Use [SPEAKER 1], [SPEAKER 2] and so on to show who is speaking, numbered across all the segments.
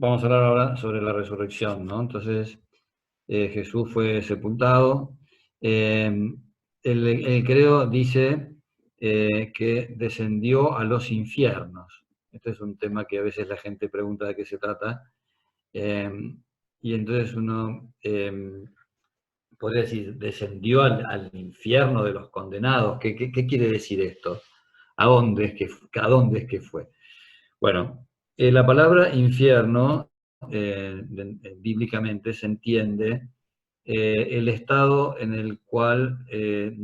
[SPEAKER 1] Vamos a hablar ahora sobre la resurrección, ¿no? Entonces, Jesús fue sepultado. Eh, el credo dice que descendió a los infiernos. Este es un tema que a veces la gente pregunta de qué se trata. Eh, y entonces uno podría decir, descendió al infierno de los condenados. ¿Qué quiere decir esto? ¿A dónde es que fue? Bueno, la palabra infierno, bíblicamente, se entiende el estado en el cual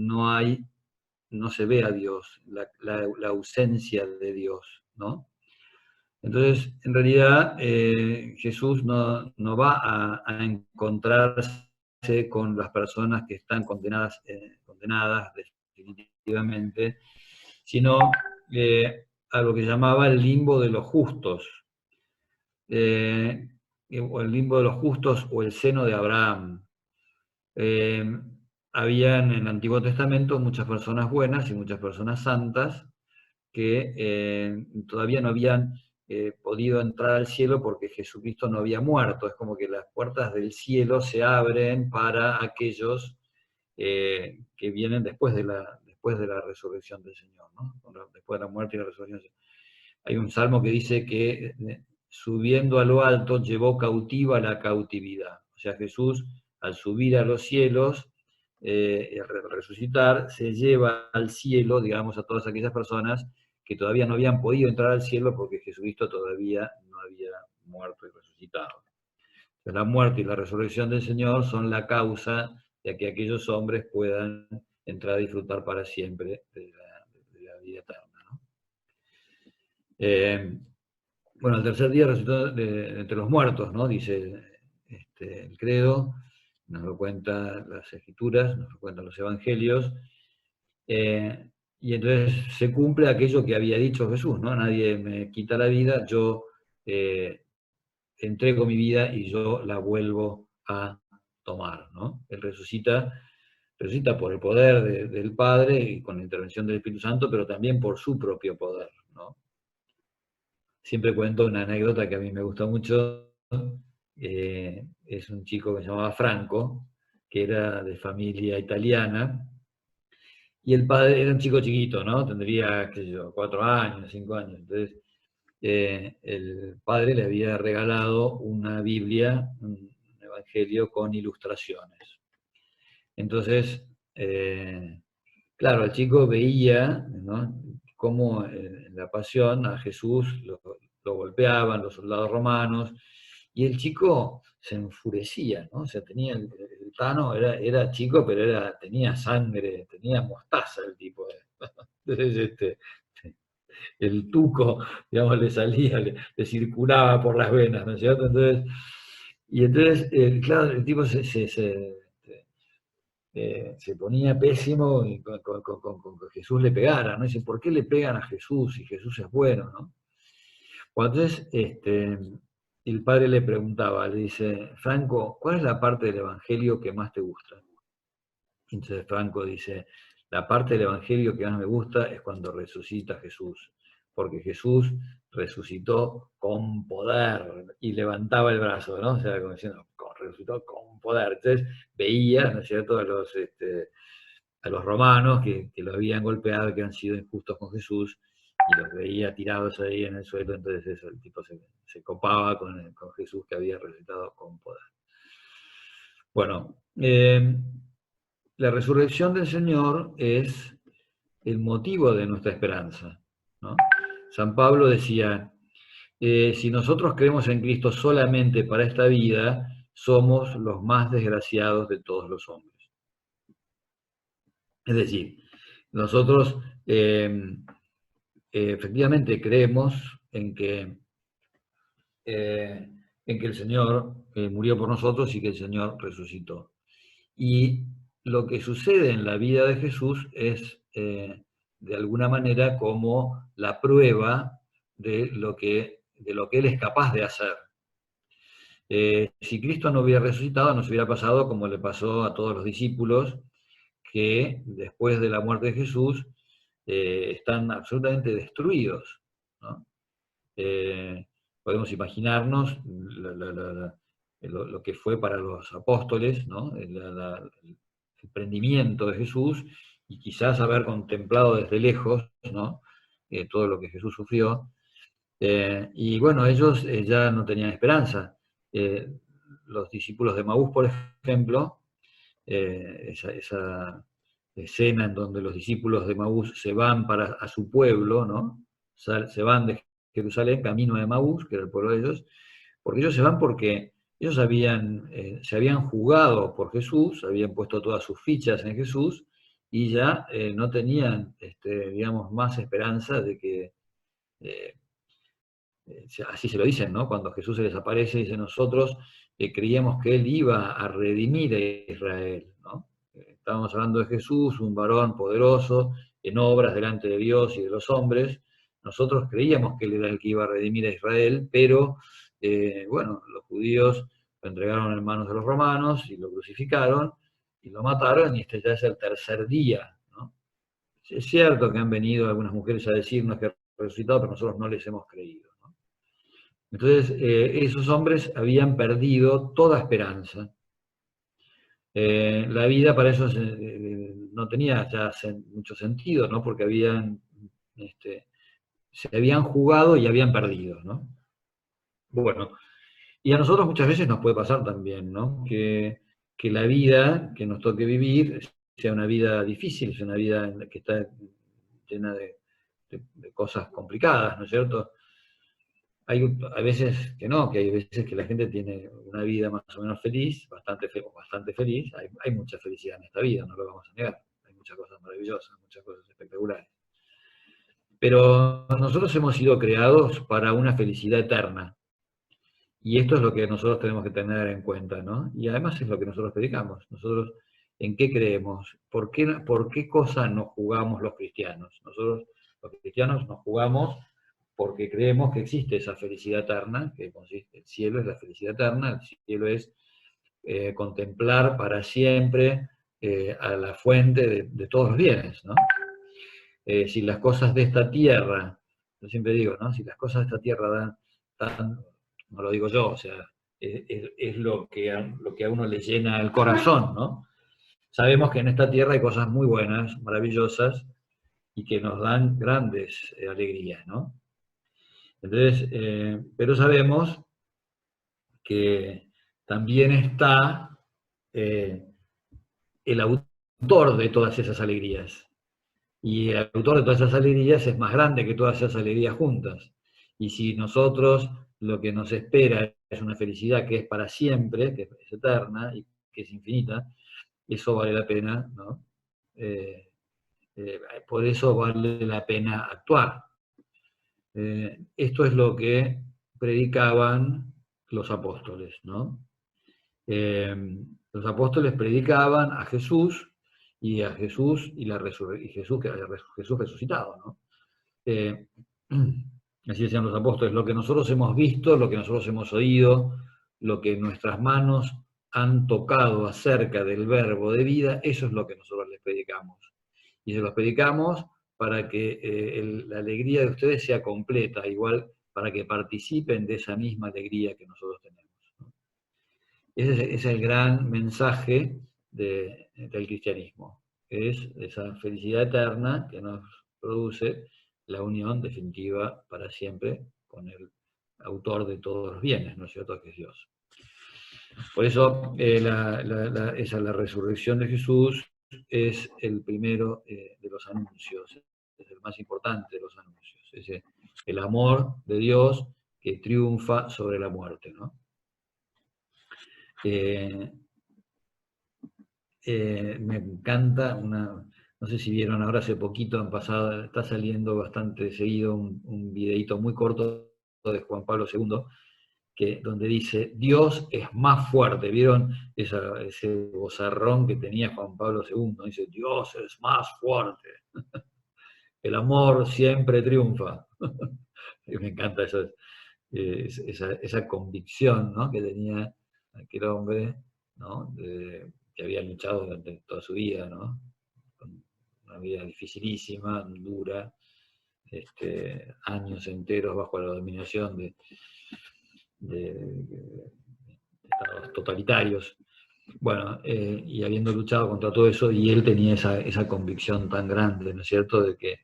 [SPEAKER 1] no se ve a Dios, la ausencia de Dios, ¿no? Entonces, en realidad, Jesús no va a encontrarse con las personas que están condenadas definitivamente, sino a lo que llamaba el limbo de los justos, eh, o el limbo de los justos o el seno de Abraham. Eh, Había en el Antiguo Testamento muchas personas buenas y muchas personas santas que todavía no habían podido entrar al cielo porque Jesucristo no había muerto. Es como que las puertas del cielo se abren para aquellos que vienen después de la resurrección del Señor, ¿no? Después de la muerte y la resurrección del Señor. Hay un salmo que dice que subiendo a lo alto llevó cautiva la cautividad. O sea, Jesús, al subir a los cielos, al resucitar, se lleva al cielo, digamos, a todas aquellas personas que todavía no habían podido entrar al cielo porque Jesucristo todavía no había muerto y resucitado. Entonces, la muerte y la resurrección del Señor son la causa de que aquellos hombres puedan entrar a disfrutar para siempre de la vida eterna, ¿no? Bueno, el tercer día resucitó entre los muertos, ¿no? Dice el credo, nos lo cuentan las escrituras, nos lo cuentan los evangelios, y entonces se cumple aquello que había dicho Jesús, ¿no? Nadie me quita la vida, yo entrego mi vida y yo la vuelvo a tomar, ¿no? Él resucita por el poder del Padre y con la intervención del Espíritu Santo, pero también por su propio poder, ¿no? Siempre cuento una anécdota que a mí me gusta mucho. Es un chico que se llamaba Franco, que era de familia italiana, y el padre era un chico chiquito, ¿no? Tendría, qué sé yo, 4 años, 5 años. Entonces, el padre le había regalado una Biblia, un evangelio con ilustraciones. Entonces, claro, el chico veía, ¿no?, cómo en la pasión a Jesús lo golpeaban los soldados romanos, y el chico se enfurecía, ¿no? O sea, tenía el Tano era chico, pero tenía sangre, tenía mostaza el tipo. Entonces, el tuco, digamos, le salía, le circulaba por las venas, ¿no es cierto? Entonces, claro, el tipo se ponía pésimo y con que Jesús le pegara, ¿no? Dice, ¿por qué le pegan a Jesús si Jesús es bueno, ¿no? Bueno, entonces el padre le preguntaba, le dice, Franco, ¿cuál es la parte del Evangelio que más te gusta? Entonces Franco dice, la parte del Evangelio que más me gusta es cuando resucita Jesús, porque Jesús resucitó con poder y levantaba el brazo, ¿no? O sea, como diciendo, resucitó con poder. Entonces veía, ¿no es cierto?, a los romanos que lo habían golpeado, que han sido injustos con Jesús, y los veía tirados ahí en el suelo. Entonces eso, el tipo se copaba con Jesús, que había resucitado con poder. Bueno, la resurrección del Señor es el motivo de nuestra esperanza, ¿no? San Pablo decía, si nosotros creemos en Cristo solamente para esta vida, somos los más desgraciados de todos los hombres. Es decir, nosotros efectivamente creemos en que el Señor murió por nosotros y que el Señor resucitó. Y lo que sucede en la vida de Jesús es, de alguna manera, como la prueba de lo que Él es capaz de hacer. Si Cristo no hubiera resucitado, nos hubiera pasado como le pasó a todos los discípulos, que después de la muerte de Jesús están absolutamente destruidos, ¿no? podemos imaginarnos lo que fue para los apóstoles, ¿no? El prendimiento de Jesús, y quizás haber contemplado desde lejos, ¿no? Todo lo que Jesús sufrió. Y bueno, ellos ya no tenían esperanza. Los discípulos de Maús, por ejemplo, esa escena en donde los discípulos de Maús se van a su pueblo, ¿no? Se van de Jerusalén, camino de Maús, que era el pueblo de ellos, porque ellos se van porque ellos se habían jugado por Jesús, habían puesto todas sus fichas en Jesús, y ya no tenían, digamos, más esperanza de que, eh, así se lo dicen, ¿no? Cuando Jesús se les aparece, dice, nosotros creíamos que Él iba a redimir a Israel, ¿no? Estábamos hablando de Jesús, un varón poderoso, en obras delante de Dios y de los hombres. Nosotros creíamos que Él era el que iba a redimir a Israel, pero, bueno, los judíos lo entregaron en manos de los romanos y lo crucificaron y lo mataron, y este ya es el tercer día, ¿no? Es cierto que han venido algunas mujeres a decirnos que ha resucitado, pero nosotros no les hemos creído. Entonces, esos hombres habían perdido toda esperanza. La vida para ellos no tenía ya mucho sentido, ¿no? Porque se habían jugado y habían perdido, ¿no? Bueno, y a nosotros muchas veces nos puede pasar también, ¿no? Que la vida que nos toque vivir sea una vida difícil, sea una vida que está llena de cosas complicadas, ¿no es cierto? Hay veces que no, que hay veces que la gente tiene una vida más o menos feliz, bastante feliz. Hay mucha felicidad en esta vida, no lo vamos a negar. Hay muchas cosas maravillosas, muchas cosas espectaculares. Pero nosotros hemos sido creados para una felicidad eterna. Y esto es lo que nosotros tenemos que tener en cuenta, ¿no? Y además es lo que nosotros predicamos. Nosotros, ¿en qué creemos? ¿Por qué cosa nos jugamos los cristianos? Nosotros, los cristianos, nos jugamos porque creemos que existe esa felicidad eterna, que consiste, el cielo es la felicidad eterna, el cielo es contemplar para siempre a la fuente de todos los bienes, ¿no? Si las cosas de esta tierra, yo siempre digo, ¿no? Si las cosas de esta tierra dan, no lo digo yo, o sea, es lo que a uno le llena el corazón, ¿no? Sabemos que en esta tierra hay cosas muy buenas, maravillosas, y que nos dan grandes alegrías, ¿no? Entonces, pero sabemos que también está el autor de todas esas alegrías. Y el autor de todas esas alegrías es más grande que todas esas alegrías juntas. Y si nosotros lo que nos espera es una felicidad que es para siempre, que es eterna y que es infinita, eso vale la pena, ¿no? Por eso vale la pena actuar. Esto es lo que predicaban los apóstoles, ¿no? Los apóstoles predicaban a Jesús y Jesús resucitado, ¿no? Así decían los apóstoles, lo que nosotros hemos visto, lo que nosotros hemos oído, lo que nuestras manos han tocado acerca del verbo de vida, eso es lo que nosotros les predicamos. Y se los predicamos para que la alegría de ustedes sea completa, igual para que participen de esa misma alegría que nosotros tenemos, ¿no? Ese es el gran mensaje del cristianismo, es esa felicidad eterna que nos produce la unión definitiva para siempre con el autor de todos los bienes, ¿no es cierto?, que es Dios. Por eso la resurrección de Jesús es el primero de los anuncios, es el más importante de los anuncios, es el amor de Dios que triunfa sobre la muerte, ¿no? Me encanta no sé si vieron ahora hace poquito, han pasado, está saliendo bastante seguido un videíto muy corto de Juan Pablo II, donde dice, Dios es más fuerte. ¿Vieron ese vozarrón que tenía Juan Pablo II? Dice, Dios es más fuerte. El amor siempre triunfa. Y me encanta esa convicción, ¿no?, que tenía aquel hombre, ¿no?, que había luchado durante toda su vida, ¿no?, con una vida dificilísima, dura, años enteros bajo la dominación de estados totalitarios. Bueno, y habiendo luchado contra todo eso, y él tenía esa convicción tan grande, ¿no es cierto?, de que,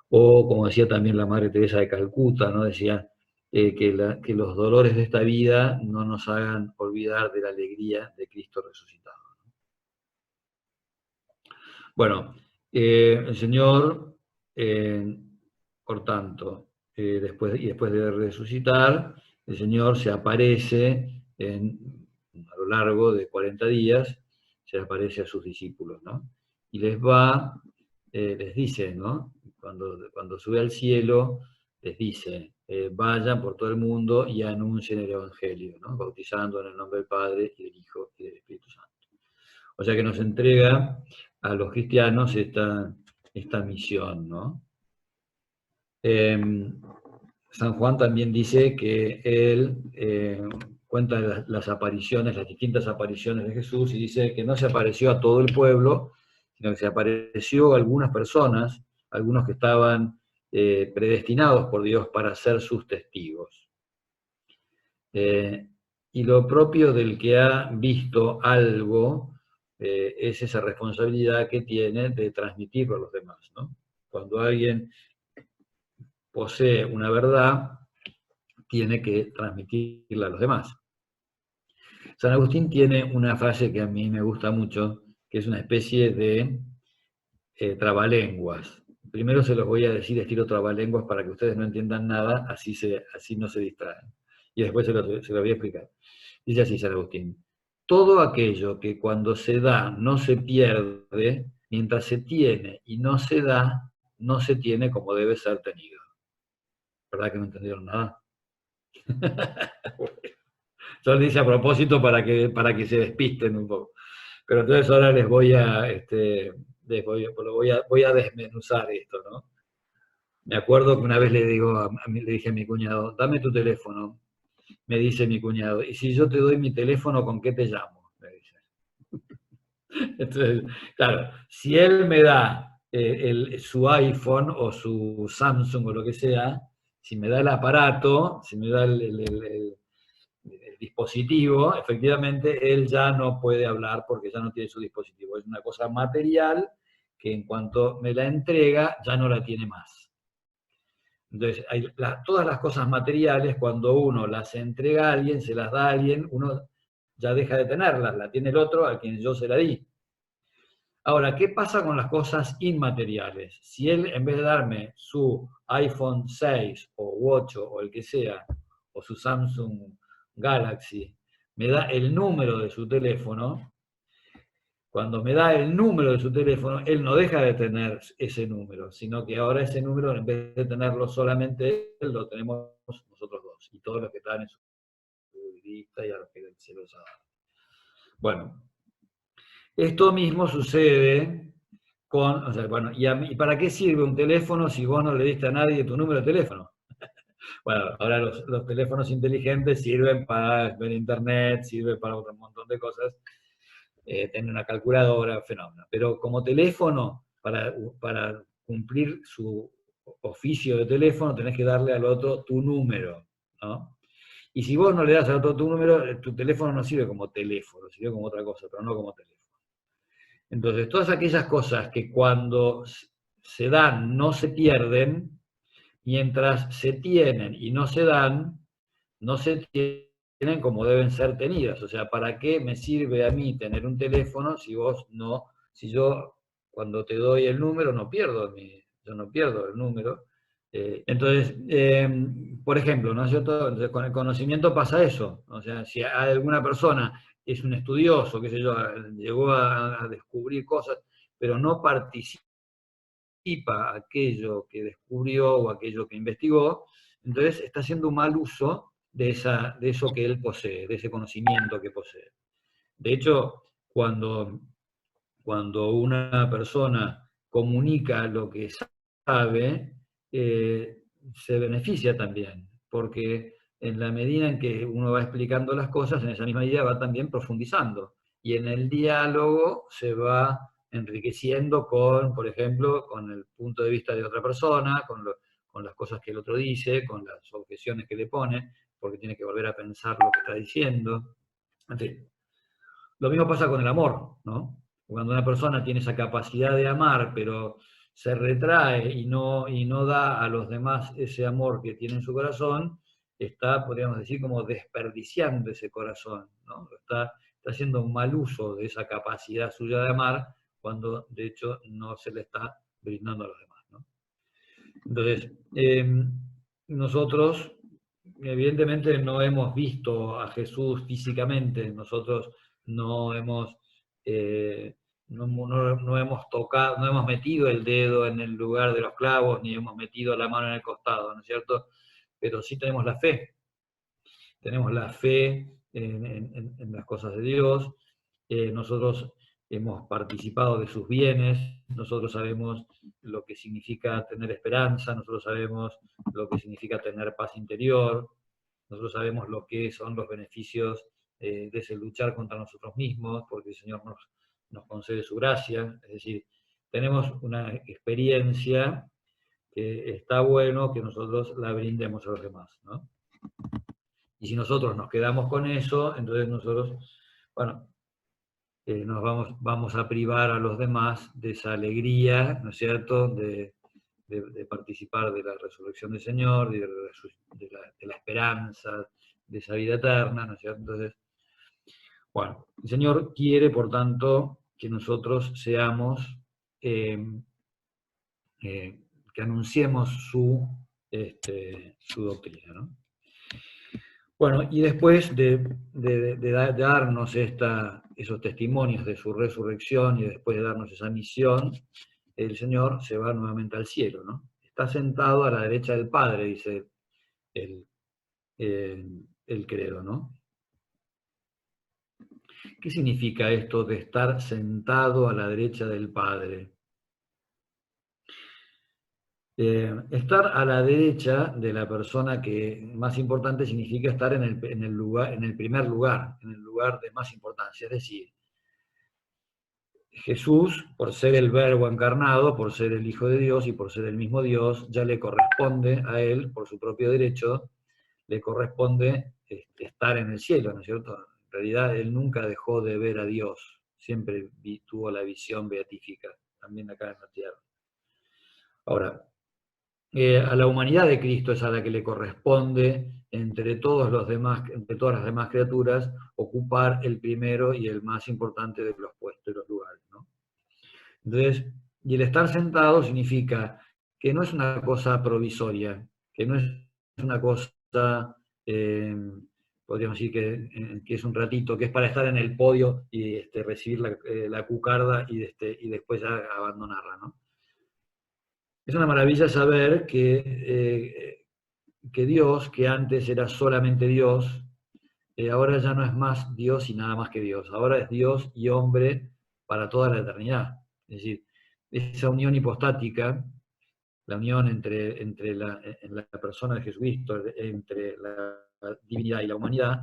[SPEAKER 1] o como decía también la Madre Teresa de Calcuta, ¿no?, decía que los dolores de esta vida no nos hagan olvidar de la alegría de Cristo resucitado. Bueno, el Señor, por tanto, después de resucitar, el Señor se aparece a lo largo de 40 días, se aparece a sus discípulos, ¿no? Y les dice, ¿no? Cuando sube al cielo, les dice, vayan por todo el mundo y anuncien el Evangelio, ¿no? Bautizando en el nombre del Padre, y del Hijo, y del Espíritu Santo. O sea que nos entrega a los cristianos esta misión, ¿no? San Juan también dice que él cuenta las apariciones, las distintas apariciones de Jesús, y dice que no se apareció a todo el pueblo, sino que se apareció a algunas personas, algunos que estaban predestinados por Dios para ser sus testigos. Y lo propio del que ha visto algo es esa responsabilidad que tiene de transmitirlo a los demás, ¿no? Cuando alguien posee una verdad, tiene que transmitirla a los demás. San Agustín tiene una frase que a mí me gusta mucho, que es una especie de trabalenguas. Primero se los voy a decir estilo trabalenguas para que ustedes no entiendan nada, así no se distraen. Y después se los voy a explicar. Dice así San Agustín: todo aquello que cuando se da no se pierde, mientras se tiene y no se da, no se tiene como debe ser tenido. ¿Verdad que no entendieron nada? Yo lo dice a propósito para que se despisten un poco. Pero entonces ahora voy a desmenuzar esto, ¿no? Me acuerdo que una vez le dije a mi cuñado, dame tu teléfono. Me dice mi cuñado, ¿y si yo te doy mi teléfono, con qué te llamo? Me dice. Entonces, claro, si él me da su iPhone o su Samsung o lo que sea, si me da el aparato, si me da el dispositivo, efectivamente él ya no puede hablar porque ya no tiene su dispositivo. Es una cosa material que en cuanto me la entrega, ya no la tiene más. Entonces, todas las cosas materiales, cuando uno las entrega a alguien, se las da a alguien, uno ya deja de tenerlas, la tiene el otro a quien yo se la di. Ahora, ¿qué pasa con las cosas inmateriales? Si él, en vez de darme su iPhone 6 o 8 o el que sea, o su Samsung Galaxy, me da el número de su teléfono, cuando me da el número de su teléfono, él no deja de tener ese número, sino que ahora ese número, en vez de tenerlo solamente él, lo tenemos nosotros dos, y todos los que están en su lista y a los que se los ha dado. Bueno, esto mismo sucede con, o sea, bueno, ¿y para qué sirve un teléfono si vos no le diste a nadie tu número de teléfono? Bueno, ahora los teléfonos inteligentes sirven para ver internet, sirven para otro montón de cosas, tener una calculadora, fenómeno. Pero como teléfono, para cumplir su oficio de teléfono, tenés que darle al otro tu número, ¿no? Y si vos no le das al otro tu número, tu teléfono no sirve como teléfono, sirve como otra cosa, pero no como teléfono. Entonces, todas aquellas cosas que cuando se dan no se pierden, mientras se tienen y no se dan, no se tienen como deben ser tenidas. O sea, ¿para qué me sirve a mí tener un teléfono si yo cuando te doy el número yo no pierdo el número? Entonces, por ejemplo, ¿no es cierto? Entonces, con el conocimiento pasa eso. O sea, si alguna persona es un estudioso, qué sé yo, llegó a descubrir cosas, pero no participa aquello que descubrió o aquello que investigó, entonces está haciendo un mal uso de eso que él posee, de ese conocimiento que posee. De hecho, cuando una persona comunica lo que sabe, se beneficia también, porque en la medida en que uno va explicando las cosas, en esa misma idea va también profundizando, y en el diálogo se va enriqueciendo con, por ejemplo, con el punto de vista de otra persona, con las cosas que el otro dice, con las objeciones que le pone, porque tiene que volver a pensar lo que está diciendo. En fin, lo mismo pasa con el amor, ¿no? Cuando una persona tiene esa capacidad de amar, pero se retrae y no da a los demás ese amor que tiene en su corazón, está, podríamos decir, como desperdiciando ese corazón, ¿no? Está haciendo un mal uso de esa capacidad suya de amar, cuando de hecho no se le está brindando a los demás, ¿no? Entonces, nosotros evidentemente no hemos visto a Jesús físicamente, nosotros no hemos, eh, no hemos tocado, no hemos metido el dedo en el lugar de los clavos, ni hemos metido la mano en el costado, ¿no es cierto? Pero sí tenemos la fe en las cosas de Dios, nosotros hemos participado de sus bienes, nosotros sabemos lo que significa tener esperanza, nosotros sabemos lo que significa tener paz interior, nosotros sabemos lo que son los beneficios de ese luchar contra nosotros mismos, porque el Señor nos concede su gracia, es decir, tenemos una experiencia que está bueno que nosotros la brindemos a los demás, ¿no? Y si nosotros nos quedamos con eso, entonces nosotros, bueno, vamos a privar a los demás de esa alegría, ¿no es cierto?, de participar de la resurrección del Señor, de la esperanza, de esa vida eterna, ¿no es cierto? Entonces, bueno, el Señor quiere, por tanto, que nosotros seamos, que anunciemos su doctrina, ¿no? Bueno, y después de darnos esos testimonios de su resurrección y después de darnos esa misión, el Señor se va nuevamente al cielo, ¿no? Está sentado a la derecha del Padre, dice el, el credo, ¿no? ¿Qué significa esto de estar sentado a la derecha del Padre? Estar a la derecha de la persona que más importante significa estar en el lugar, en el primer lugar, en el lugar de más importancia. Es decir, Jesús, por ser el Verbo encarnado, por ser el Hijo de Dios y por ser el mismo Dios, ya le corresponde a él, por su propio derecho, le corresponde estar en el cielo, ¿no es cierto? En realidad él nunca dejó de ver a Dios, siempre tuvo la visión beatífica, también acá en la tierra. Ahora, a la humanidad de Cristo es a la que le corresponde, entre todas las demás criaturas, ocupar el primero y el más importante de los puestos, de los lugares, ¿no? Entonces, y el estar sentado significa que no es una cosa provisoria, que no es una cosa, podríamos decir que es un ratito, que es para estar en el podio y recibir la cucarda y después ya abandonarla, ¿no? Es una maravilla saber que Dios, que antes era solamente Dios, ahora ya no es más Dios y nada más que Dios. Ahora es Dios y hombre para toda la eternidad. Es decir, esa unión hipostática, la unión entre la persona de Jesucristo, entre la divinidad y la humanidad,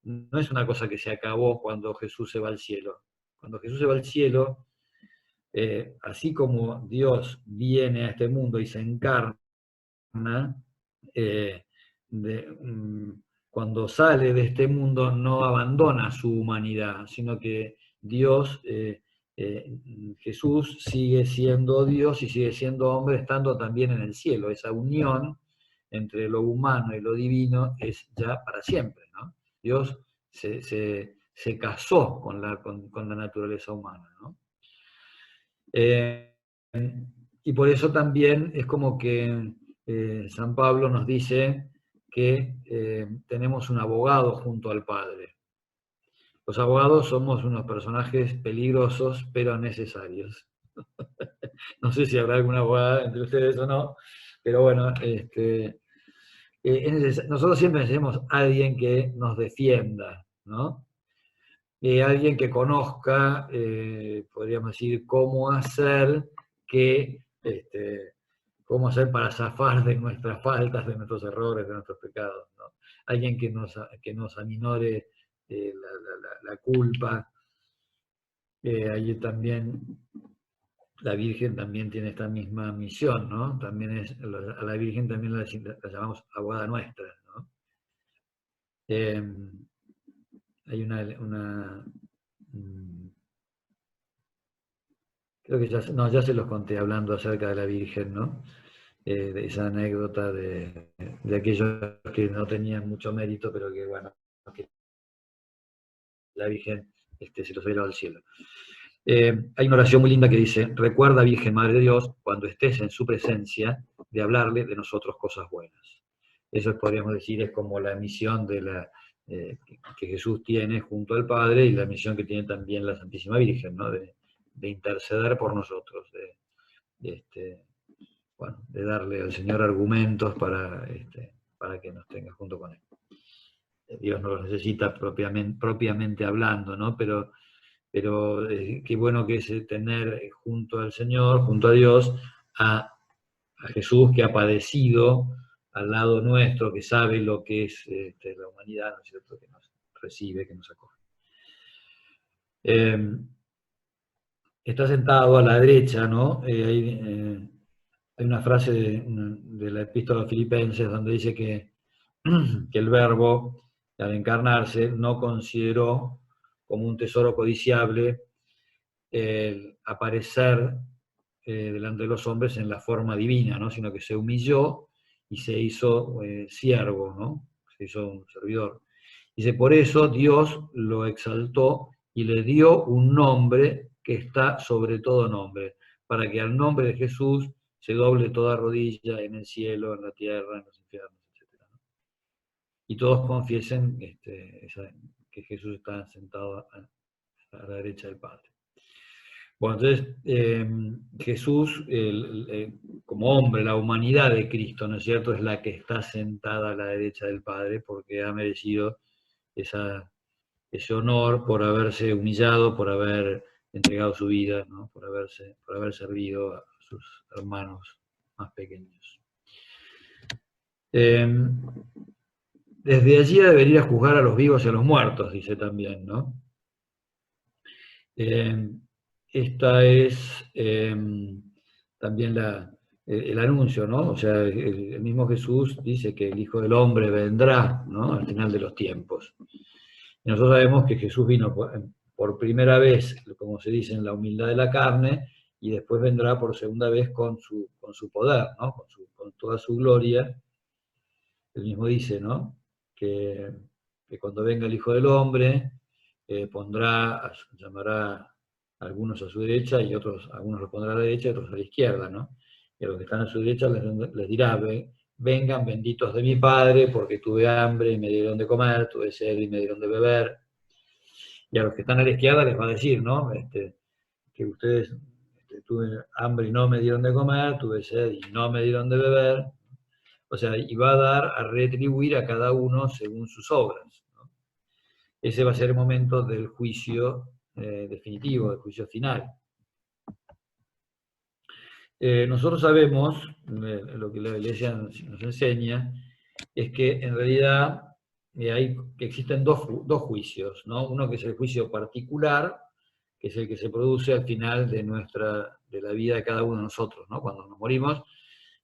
[SPEAKER 1] no es una cosa que se acabó cuando Jesús se va al cielo. Cuando Jesús se va al cielo, así como Dios viene a este mundo y se encarna, eh, cuando sale de este mundo no abandona su humanidad, sino que Dios, Jesús sigue siendo Dios y sigue siendo hombre, estando también en el cielo. Esa unión entre lo humano y lo divino es ya para siempre, ¿no? Dios se casó con la naturaleza humana, ¿no? Y por eso también es como que San Pablo nos dice que tenemos un abogado junto al Padre. Los abogados somos unos personajes peligrosos, pero necesarios. No sé si habrá alguna abogada entre ustedes o no, pero bueno, nosotros siempre necesitamos a alguien que nos defienda, ¿no? Alguien que conozca, podríamos decir, cómo hacer para zafar de nuestras faltas, de nuestros errores, de nuestros pecados, ¿no? Alguien que nos aminore la culpa. ahí también la Virgen también tiene esta misma misión, ¿no? También a la Virgen también la llamamos abogada nuestra, ¿no? Hay creo que ya se los conté hablando acerca de la Virgen, ¿no? De esa anécdota de aquellos que no tenían mucho mérito, pero que, bueno, que la Virgen se los llevó al cielo. Hay una oración muy linda que dice: recuerda, Virgen Madre de Dios, cuando estés en su presencia, de hablarle de nosotros cosas buenas. Eso podríamos decir es como la misión que Jesús tiene junto al Padre, y la misión que tiene también la Santísima Virgen, ¿no? De interceder por nosotros, de darle al Señor argumentos para que nos tenga junto con Él. Dios no los necesita propiamente hablando, ¿no? Pero qué bueno que es tener junto al Señor, junto a Dios, a Jesús, que ha padecido al lado nuestro, que sabe lo que es la humanidad, ¿no es cierto?, que nos recibe, que nos acoge. Está sentado a la derecha, ¿no? Hay una frase de la Epístola a los Filipenses donde dice que el Verbo, al encarnarse, no consideró como un tesoro codiciable el aparecer delante de los hombres en la forma divina, ¿no? Sino que se humilló y se hizo siervo, ¿no? Se hizo un servidor. Dice, por eso Dios lo exaltó y le dio un nombre que está sobre todo nombre, para que al nombre de Jesús se doble toda rodilla en el cielo, en la tierra, en los infiernos, etc. Y todos confiesen que Jesús está sentado a la derecha del Padre. Bueno, entonces Jesús, como hombre, la humanidad de Cristo, ¿no es cierto?, es la que está sentada a la derecha del Padre, porque ha merecido ese honor por haberse humillado, por haber entregado su vida, ¿no?, por haber servido a sus hermanos más pequeños. Desde allí debería juzgar a los vivos y a los muertos, dice también, ¿no? Esta es también el anuncio, ¿no? O sea, el mismo Jesús dice que el Hijo del Hombre vendrá, ¿no?, al final de los tiempos. Y nosotros sabemos que Jesús vino por primera vez, como se dice, en la humildad de la carne, y después vendrá por segunda vez con su poder, ¿no?, con toda su gloria. Él mismo dice, ¿no?, que cuando venga el Hijo del Hombre, llamará a algunos a su derecha y algunos los pondrá a la derecha y otros a la izquierda, ¿no? Y a los que están a su derecha les dirá: vengan benditos de mi Padre, porque tuve hambre y me dieron de comer, tuve sed y me dieron de beber. Y a los que están a la izquierda les va a decir, ¿no?, que ustedes tuve hambre y no me dieron de comer, tuve sed y no me dieron de beber. O sea, y va a retribuir a cada uno según sus obras, ¿no? Ese va a ser el momento del juicio definitivo, del juicio final. Nosotros sabemos, lo que la Iglesia nos enseña, es que en realidad existen dos juicios, ¿no? Uno que es el juicio particular, que es el que se produce al final de la vida de cada uno de nosotros, ¿no? Cuando nos morimos,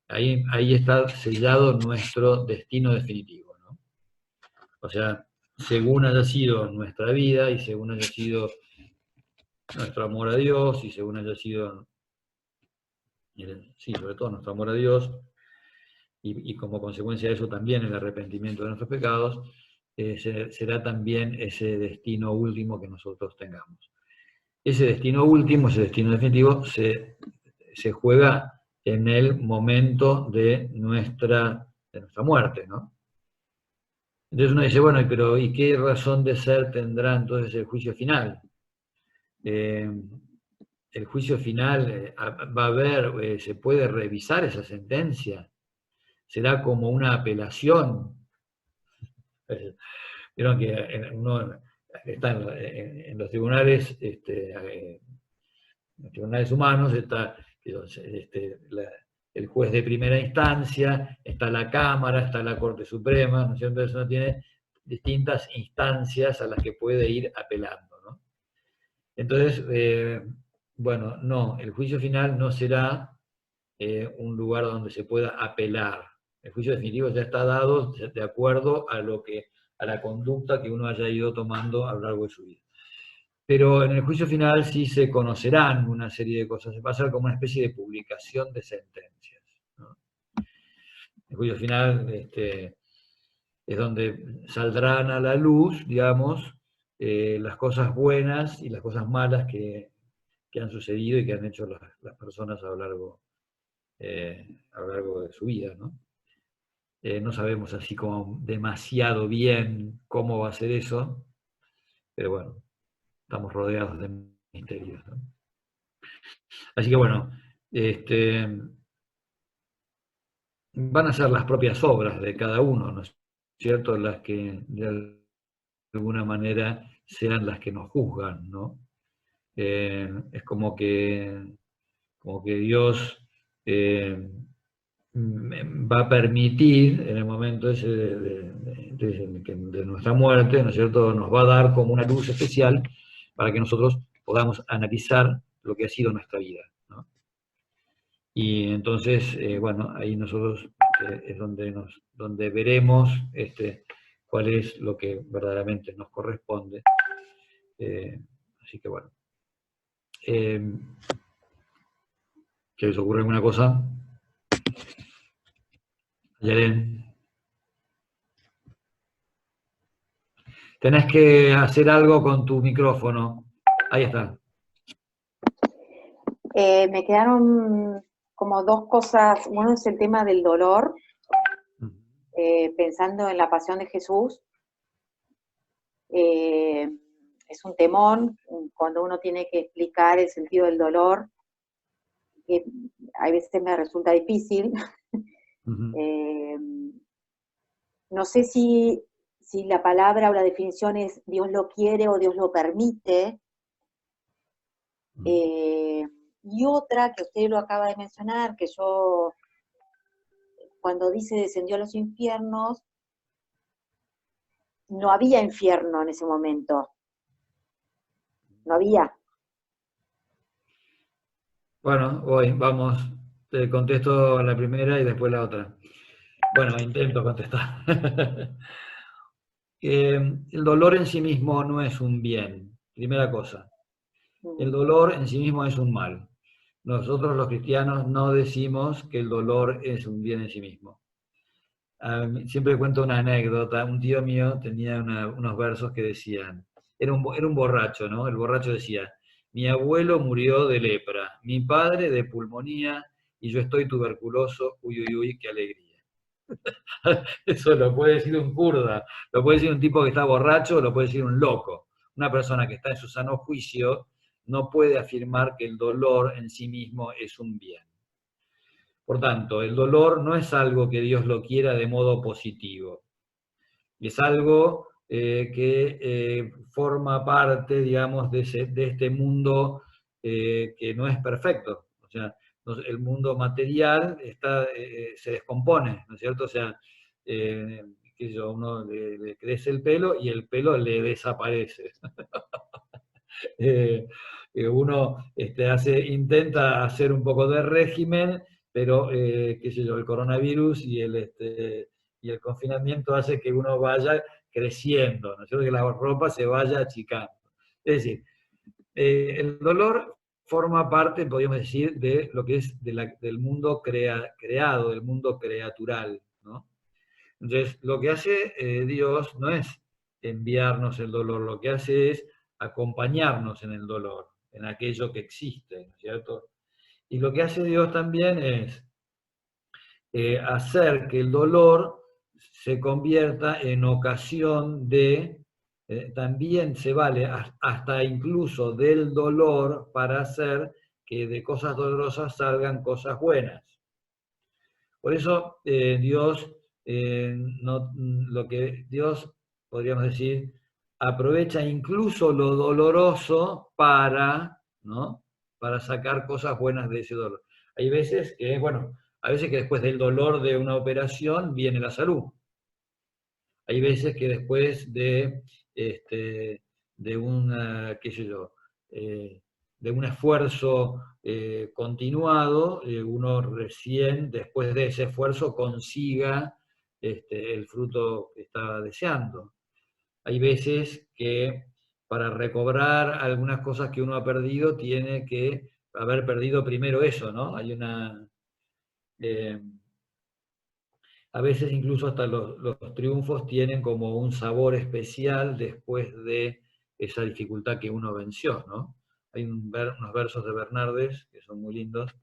[SPEAKER 1] ahí está sellado nuestro destino definitivo, ¿no? O sea, según haya sido nuestra vida y según haya sido nuestro amor a Dios y según haya sido, sí, sobre todo nuestro amor a Dios y como consecuencia de eso también el arrepentimiento de nuestros pecados, será también ese destino último que nosotros tengamos. Ese destino último, ese destino definitivo, se juega en el momento de nuestra muerte, ¿no? Entonces uno dice, bueno, pero ¿y qué razón de ser tendrá entonces el juicio final? El juicio final va a haber, se puede revisar esa sentencia, será como una apelación. Vieron que uno está en los tribunales, los tribunales humanos está el juez de primera instancia, está la Cámara, está la Corte Suprema, ¿no es cierto? Entonces uno tiene distintas instancias a las que puede ir apelando, ¿no? Entonces, bueno, no, el juicio final no será un lugar donde se pueda apelar. El juicio definitivo ya está dado de acuerdo a la conducta que uno haya ido tomando a lo largo de su vida. Pero en el juicio final sí se conocerán una serie de cosas, se va a hacer como una especie de publicación de sentencias, ¿no? El juicio final es donde saldrán a la luz, digamos, las cosas buenas y las cosas malas que han sucedido y que han hecho las personas a lo largo de su vida, ¿no? No sabemos así como demasiado bien cómo va a ser eso, pero bueno, estamos rodeados de misterios, ¿no? Así que bueno, van a ser las propias obras de cada uno, ¿no es cierto?, las que de alguna manera sean las que nos juzgan, ¿no? Es como que Dios va a permitir en el momento ese de nuestra muerte, ¿no es cierto?, nos va a dar como una luz especial para que nosotros podamos analizar lo que ha sido nuestra vida, ¿no? Y entonces, bueno, ahí nosotros es donde veremos cuál es lo que verdaderamente nos corresponde. Así que bueno. ¿Que les ocurre alguna cosa? Yaren. Tenés que hacer algo con tu micrófono. Ahí está.
[SPEAKER 2] Me quedaron como dos cosas. Uno es el tema del dolor, pensando en la pasión de Jesús. Es un temón cuando uno tiene que explicar el sentido del dolor, que a veces me resulta difícil. No sé si la palabra o la definición es Dios lo quiere o Dios lo permite. Y otra que usted lo acaba de mencionar, que yo, cuando dice descendió a los infiernos, no había infierno en ese momento. No había.
[SPEAKER 1] Bueno, vamos, te contesto la primera y después la otra. Bueno, intento contestar. El dolor en sí mismo no es un bien, primera cosa. El dolor en sí mismo es un mal. Nosotros los cristianos no decimos que el dolor es un bien en sí mismo. Siempre cuento una anécdota. Un tío mío tenía unos versos que decían, era un borracho, ¿no? El borracho decía, mi abuelo murió de lepra, mi padre de pulmonía y yo estoy tuberculoso, uy, uy, uy, qué alegría. Eso lo puede decir un kurda, lo puede decir un tipo que está borracho, lo puede decir un loco. Una persona que está en su sano juicio no puede afirmar que el dolor en sí mismo es un bien. Por tanto, el dolor no es algo que Dios lo quiera de modo positivo. Es algo que forma parte, digamos, de este mundo que no es perfecto. O sea, el mundo material se descompone, ¿no es cierto? O sea, qué sé yo, uno le crece el pelo y el pelo le desaparece. Uno intenta hacer un poco de régimen, pero qué sé yo, el coronavirus y el confinamiento hace que uno vaya creciendo, ¿no es cierto? Que la ropa se vaya achicando. Es decir, el dolor forma parte, podríamos decir, de lo que es del mundo creado, del mundo creatural, ¿no? Entonces, lo que hace Dios no es enviarnos el dolor, lo que hace es acompañarnos en el dolor, en aquello que existe, ¿no es cierto? Y lo que hace Dios también es hacer que el dolor se convierta en ocasión también se vale hasta incluso del dolor para hacer que de cosas dolorosas salgan cosas buenas. Por eso Dios, lo que Dios, podríamos decir, aprovecha incluso lo doloroso ¿no? Para sacar cosas buenas de ese dolor. Hay veces que, bueno, a veces que después del dolor de una operación viene la salud. Hay veces que después de una, qué sé yo, de un esfuerzo continuado, uno recién después de ese esfuerzo consiga el fruto que estaba deseando. Hay veces que para recobrar algunas cosas que uno ha perdido, tiene que haber perdido primero eso, ¿no? Hay una... a veces incluso hasta los triunfos tienen como un sabor especial después de esa dificultad que uno venció, ¿no? Hay unos versos de Bernardes que son muy lindos.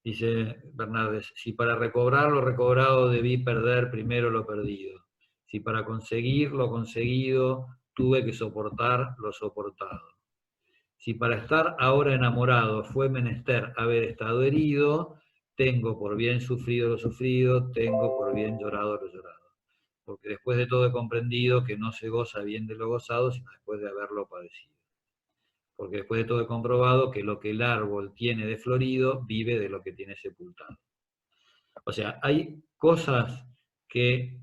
[SPEAKER 1] Dice Bernardes: si para recobrar lo recobrado debí perder primero lo perdido, si para conseguir lo conseguido tuve que soportar lo soportado, si para estar ahora enamorado fue menester haber estado herido, tengo por bien sufrido lo sufrido, tengo por bien llorado lo llorado. Porque después de todo he comprendido que no se goza bien de lo gozado, sino después de haberlo padecido. Porque después de todo he comprobado que lo que el árbol tiene de florido, vive de lo que tiene sepultado. O sea, hay cosas que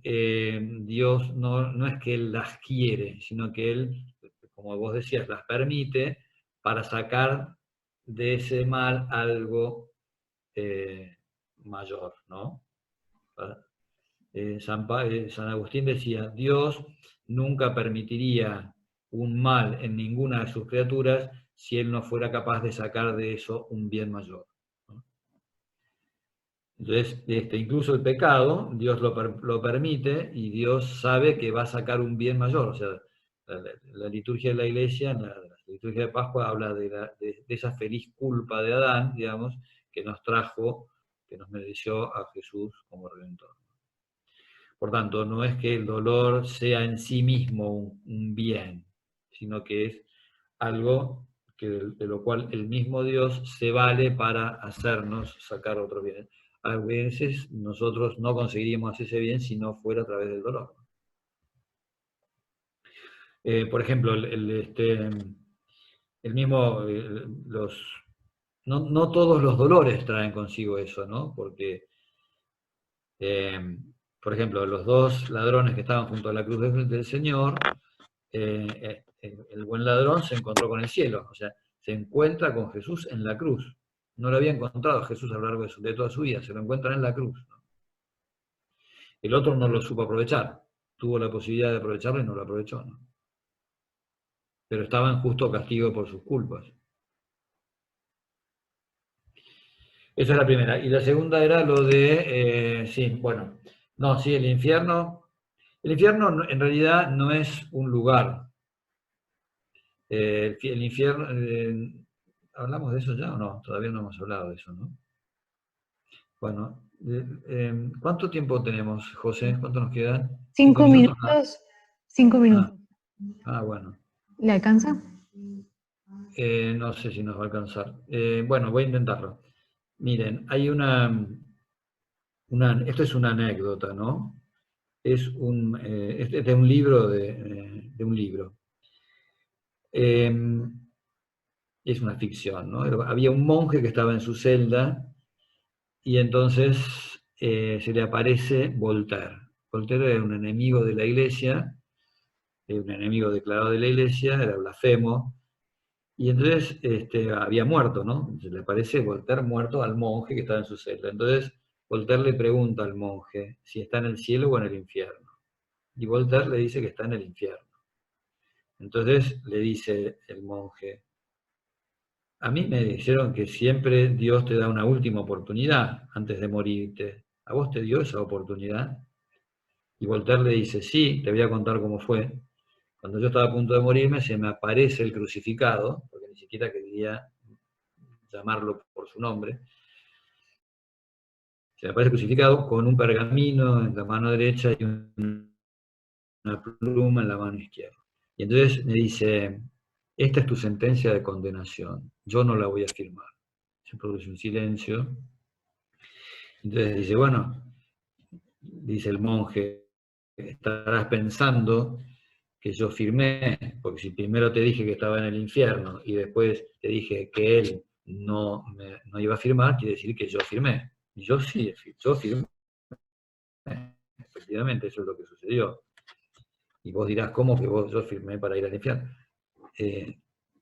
[SPEAKER 1] Dios no es que Él las quiere, sino que Él, como vos decías, las permite para sacar de ese mal algo mayor, ¿no? San Agustín decía: Dios nunca permitiría un mal en ninguna de sus criaturas si Él no fuera capaz de sacar de eso un bien mayor, ¿no? Entonces, incluso el pecado, Dios lo permite y Dios sabe que va a sacar un bien mayor. O sea, la liturgia de la Iglesia, la liturgia de Pascua, habla de esa feliz culpa de Adán, digamos, que nos trajo, que nos mereció a Jesús como Redentor. Por tanto, no es que el dolor sea en sí mismo un bien, sino que es algo de lo cual el mismo Dios se vale para hacernos sacar otro bien. A veces nosotros no conseguiríamos ese bien si no fuera a través del dolor. Por ejemplo, el mismo, no todos los dolores traen consigo eso, ¿no? Porque, por ejemplo, los dos ladrones que estaban junto a la cruz del Señor, el buen ladrón se encontró con el cielo, o sea, se encuentra con Jesús en la cruz. No lo había encontrado Jesús a lo largo de toda su vida, se lo encuentra en la cruz, ¿no? El otro no lo supo aprovechar, tuvo la posibilidad de aprovecharlo y no lo aprovechó, ¿no? Pero estaba en justo castigo por sus culpas. Esa es la primera. Y la segunda era lo de, sí, bueno, no, sí, el infierno en realidad no es un lugar. El infierno, ¿hablamos de eso ya o no? Todavía no hemos hablado de eso, ¿no? Bueno, ¿cuánto tiempo tenemos, José? ¿Cuánto nos quedan?
[SPEAKER 3] 5
[SPEAKER 1] minutos?
[SPEAKER 3] minutos. 5 minutos.
[SPEAKER 1] Bueno.
[SPEAKER 3] ¿Le alcanza?
[SPEAKER 1] No sé si nos va a alcanzar. Bueno, voy a intentarlo. Miren, hay esto es una anécdota, ¿no? Es de un libro, de un libro. Es una ficción, ¿no? Había un monje que estaba en su celda y entonces se le aparece Voltaire. Voltaire era un enemigo de la Iglesia, un enemigo declarado de la Iglesia, era blasfemo, y entonces había muerto, ¿no? Se le aparece Voltaire muerto al monje que estaba en su celda. Entonces Voltaire le pregunta al monje si está en el cielo o en el infierno. Y Voltaire le dice que está en el infierno. Entonces le dice el monje: a mí me dijeron que siempre Dios te da una última oportunidad antes de morirte. ¿A vos te dio esa oportunidad? Y Voltaire le dice: sí, te voy a contar cómo fue. Cuando yo estaba a punto de morirme, se me aparece el crucificado, porque ni siquiera quería llamarlo por su nombre. Se me aparece crucificado con un pergamino en la mano derecha y una pluma en la mano izquierda. Y entonces me dice: esta es tu sentencia de condenación, yo no la voy a firmar. Se produce un silencio. Entonces dice: bueno, dice el monje, estarás pensando que yo firmé, porque si primero te dije que estaba en el infierno y después te dije que él no iba a firmar, quiere decir que yo firmé. Y yo sí, yo firmé. Efectivamente, eso es lo que sucedió. Y vos dirás: ¿cómo que yo firmé para ir al infierno?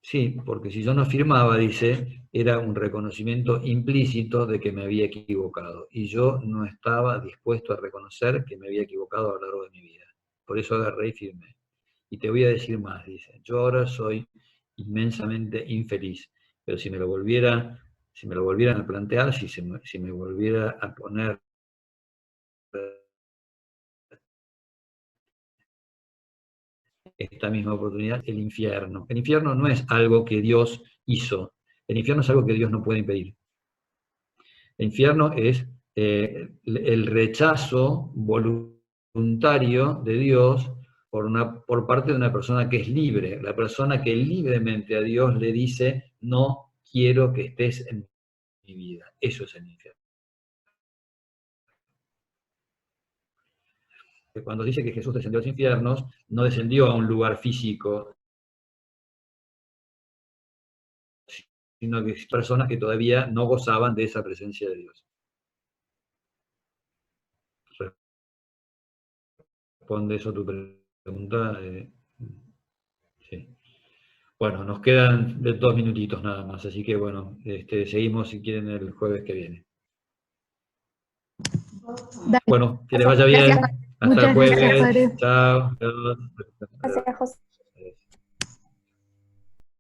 [SPEAKER 1] Sí, porque si yo no firmaba, dice, era un reconocimiento implícito de que me había equivocado. Y yo no estaba dispuesto a reconocer que me había equivocado a lo largo de mi vida. Por eso agarré y firmé. Y te voy a decir más, dice, yo ahora soy inmensamente infeliz, pero si me lo volvieran a plantear, si me volviera a poner esta misma oportunidad, el infierno. El infierno no es algo que Dios hizo, el infierno es algo que Dios no puede impedir. El infierno es el rechazo voluntario de Dios por parte de una persona que es libre, la persona que libremente a Dios le dice, no quiero que estés en mi vida. Eso es el infierno. Cuando dice que Jesús descendió a los infiernos, no descendió a un lugar físico, sino que personas que todavía no gozaban de esa presencia de Dios. ¿Responde eso a tu pregunta? Sí. Bueno, nos quedan 2 minutitos nada más, así que bueno, seguimos si quieren el jueves que viene.
[SPEAKER 3] Dale.
[SPEAKER 1] Bueno, que les vaya bien.
[SPEAKER 3] Gracias.
[SPEAKER 1] Hasta el
[SPEAKER 3] Muchas gracias,
[SPEAKER 1] jueves.
[SPEAKER 3] padre.
[SPEAKER 1] Chao.
[SPEAKER 2] Gracias, José.